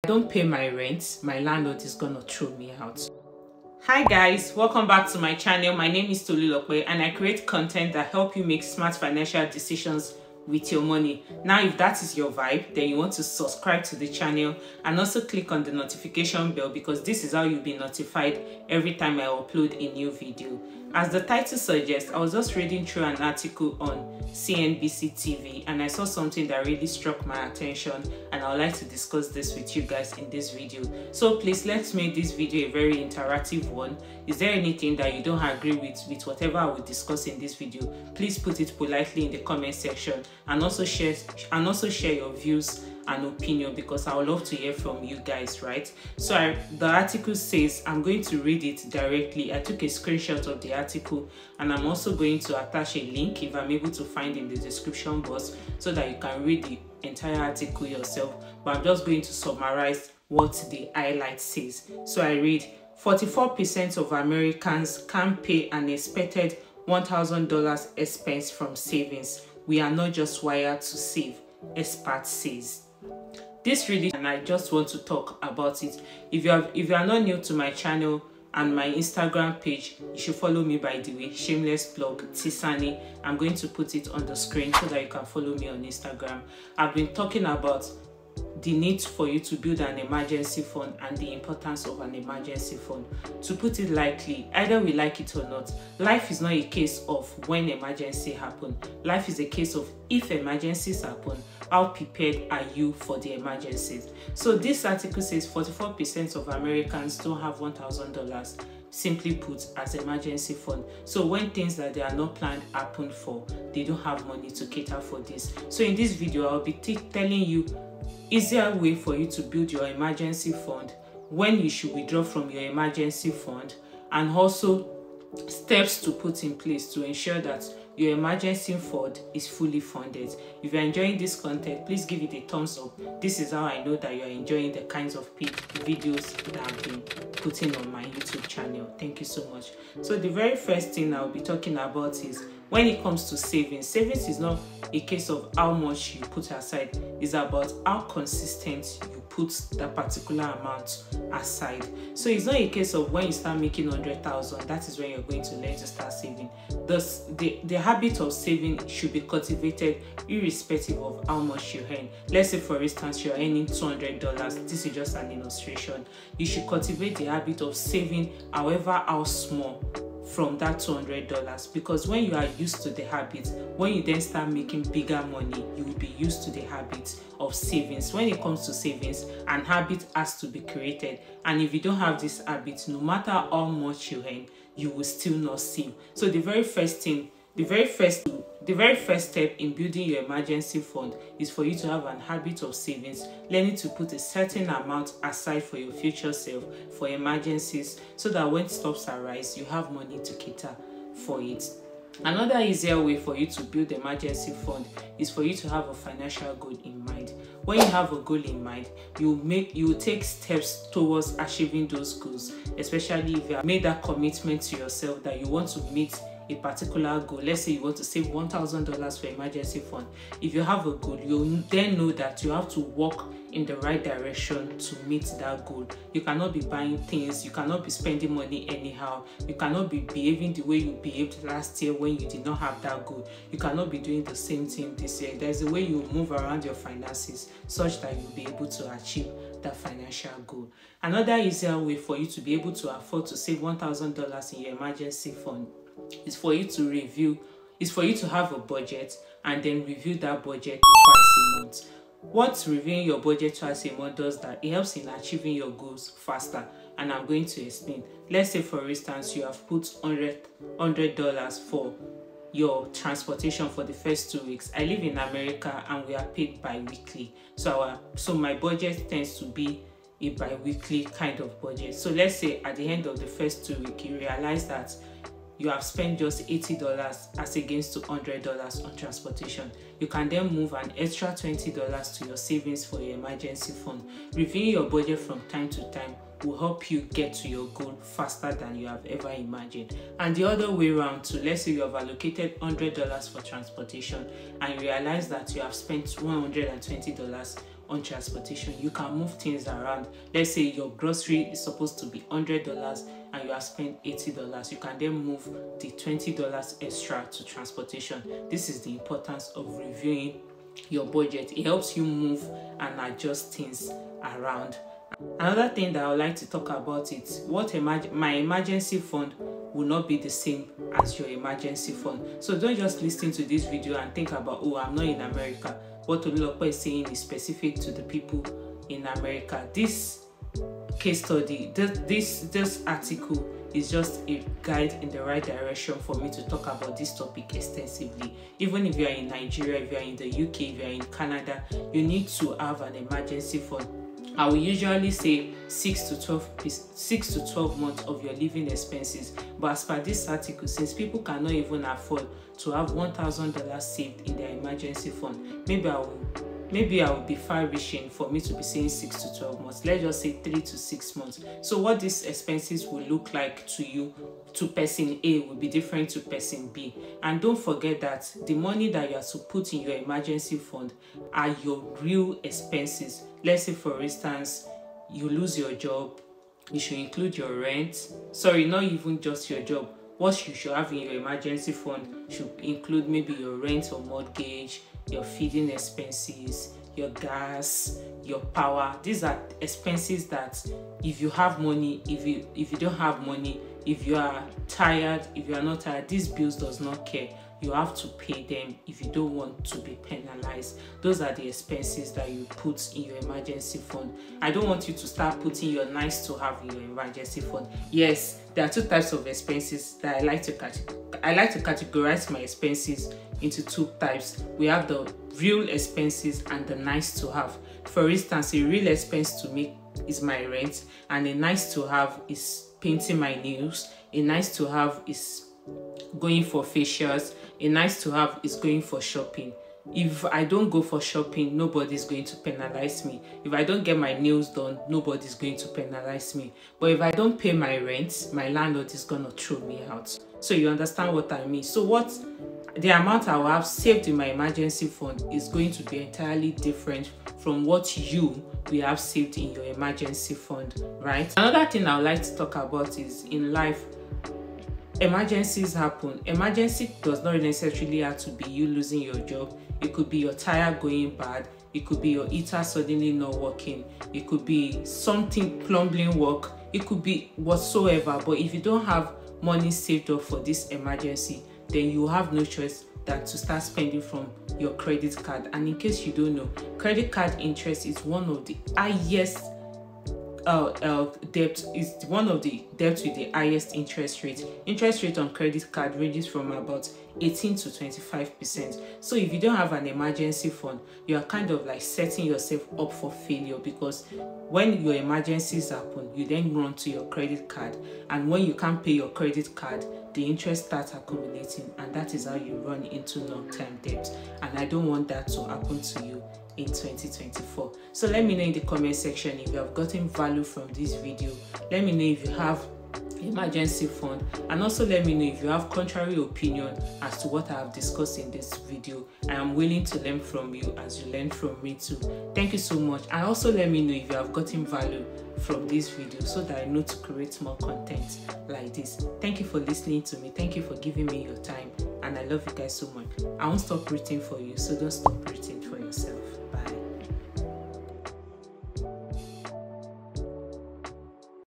don't pay my rent, my landlord is gonna throw me out. Hi guys, welcome back to my channel. My name is Tolulope and I create content that help you make smart financial decisions with your money. Now if that is your vibe, then you want to subscribe to the channel and also click on the notification bell, because this is how you'll be notified every time I upload a new video. As the title suggests, I was just reading through an article on CNBC TV and I saw something that really struck my attention, and I would like to discuss this with you guys in this video. So please, let's make this video a very interactive one. Is there anything that you don't agree with whatever I will discuss in this video? Please put it politely in the comment section, and also share your views and opinion, because I would love to hear from you guys, right? So the article says, I'm going to read it directly. I took a screenshot of the article and I'm also going to attach a link if I'm able to find in the description box so that you can read the entire article yourself, but I'm just going to summarize what the highlight says. So I read, 44% of Americans can't pay an expected $1,000 expense from savings. We are not just wired to save, expert says. This really, and I just want to talk about it. If you are not new to my channel and my Instagram page, you should follow me, by the way. Shameless plug, Tisani. I'm going to put it on the screen so that you can follow me on Instagram. I've been talking about the need for you to build an emergency fund and the importance of an emergency fund. To put it lightly, either we like it or not, life is not a case of when emergency happen. Life is a case of if emergencies happen, how prepared are you for the emergencies? So this article says 44% of Americans don't have $1,000, simply put, as emergency fund. So when things that they are not planned happen for, they don't have money to cater for this. So in this video, I'll be telling you easier way for you to build your emergency fund, when you should withdraw from your emergency fund, and also steps to put in place to ensure that your emergency fund is fully funded. If you're enjoying this content, please give it a thumbs up. This is how I know that you're enjoying the kinds of videos that I've been putting on my YouTube channel. Thank you so much. So the very first thing I'll be talking about is, when it comes to savings, savings is not a case of how much you put aside. It's about how consistent you put that particular amount aside. So it's not a case of when you start making 100,000, that is when you're going to learn to start saving. Thus, the habit of saving should be cultivated irrespective of how much you earn. Let's say, for instance, you're earning $200. This is just an illustration. You should cultivate the habit of saving, however how small, from that $200, because when you are used to the habit, when you then start making bigger money, you will be used to the habit of savings. When it comes to savings, an habit has to be created, and if you don't have this habit, no matter how much you earn, you will still not save. So the very first step in building your emergency fund is for you to have an habit of savings, learning to put a certain amount aside for your future self, for emergencies, so that when stops arise, you have money to cater for it. Another easier way for you to build emergency fund is for you to have a financial goal in mind. When you have a goal in mind, you take steps towards achieving those goals, especially if you have made that commitment to yourself that you want to meet a particular goal. Let's say you want to save $1,000 for emergency fund. If you have a goal, you then know that you have to walk in the right direction to meet that goal. You cannot be buying things, you cannot be spending money anyhow, you cannot be behaving the way you behaved last year when you did not have that goal. You cannot be doing the same thing this year. There's a way you move around your finances such that you'll be able to achieve that financial goal. Another easier way for you to be able to afford to save $1,000 in your emergency fund is for you to have a budget and then review that budget twice a month. What reviewing your budget twice a month does, that it helps in achieving your goals faster, and I'm going to explain. Let's say, for instance, you have put $100 for your transportation for the first 2 weeks. I live in America and we are paid bi-weekly, so my budget tends to be a bi-weekly kind of budget. So let's say at the end of the first 2 weeks, you realize that you have spent just $80 as against $200 on transportation. You can then move an extra $20 to your savings for your emergency fund. Reviewing your budget from time to time will help you get to your goal faster than you have ever imagined. And the other way around too, let's say you have allocated $100 for transportation and you realize that you have spent $120. on transportation. You can move things around. Let's say your grocery is supposed to be $100 and you have spent $80. You can then move the $20 extra to transportation. This is the importance of reviewing your budget. It helps you move and adjust things around. Another thing that I would like to talk about is what my emergency fund will not be the same as your emergency fund. So don't just listen to this video and think about, oh, I'm not in America. What Tolulope is saying is specific to the people in America. This case study, this article is just a guide in the right direction for me to talk about this topic extensively. Even if you are in Nigeria, if you are in the UK, if you are in Canada, you need to have an emergency fund. I will usually say 6 to 12 months of your living expenses, but as per this article, since people cannot even afford to have $1,000 saved in their emergency fund, maybe I will be far-reaching for me to be saying 6 to 12 months. Let's just say 3 to 6 months. So what these expenses will look like to you, to person A, will be different to person B. And don't forget that the money that you are to put in your emergency fund are your real expenses. Let's say, for instance, you lose your job, you should include your rent. Sorry, not even just your job. What you should have in your emergency fund should include maybe your rent or mortgage, your feeding expenses, your gas, your power. These are expenses that if you have money, if you don't have money, if you are tired, if you are not tired, these bills does not care. You have to pay them if you don't want to be penalized. Those are the expenses that you put in your emergency fund. I don't want you to start putting your nice to have in your emergency fund. Yes, there are two types of expenses that I like to categorize my expenses into two types. We have the real expenses and the nice to have. For instance, a real expense to me is my rent, and a nice to have is painting my nails. A nice to have is going for facials. A nice to have is going for shopping. If I don't go for shopping, nobody's going to penalize me. If I don't get my nails done, nobody's going to penalize me. But if I don't pay my rent, my landlord is going to throw me out. So you understand what I mean. So what the amount I will have saved in my emergency fund is going to be entirely different from what you will have saved in your emergency fund, right? Another thing I would like to talk about is in life, emergencies happen. Emergency does not necessarily have to be you losing your job. It could be your tire going bad. It could be your heater suddenly not working. It could be something plumbing work. It could be whatsoever. But if you don't have money saved up for this emergency, then you have no choice than to start spending from your credit card. And in case you don't know, credit card interest is one of the highest debt, is one of the debts with the highest interest rate. Interest rate on credit card ranges from about 18 to 25%. So if you don't have an emergency fund, you are kind of like setting yourself up for failure, because when your emergencies happen, you then run to your credit card, and when you can't pay your credit card, the interest starts accumulating, and that is how you run into long-term debt. And I don't want that to happen to you in 2024. So let me know in the comment section if you have gotten value from this video. Let me know if you have emergency fund, and also let me know if you have contrary opinion as to what I have discussed in this video. I am willing to learn from you as you learn from me too. Thank you so much. And also let me know if you have gotten value from this video, so that I know to create more content like this. Thank you for listening to me. Thank you for giving me your time, and I love you guys so much. I won't stop rooting for you, so don't stop rooting.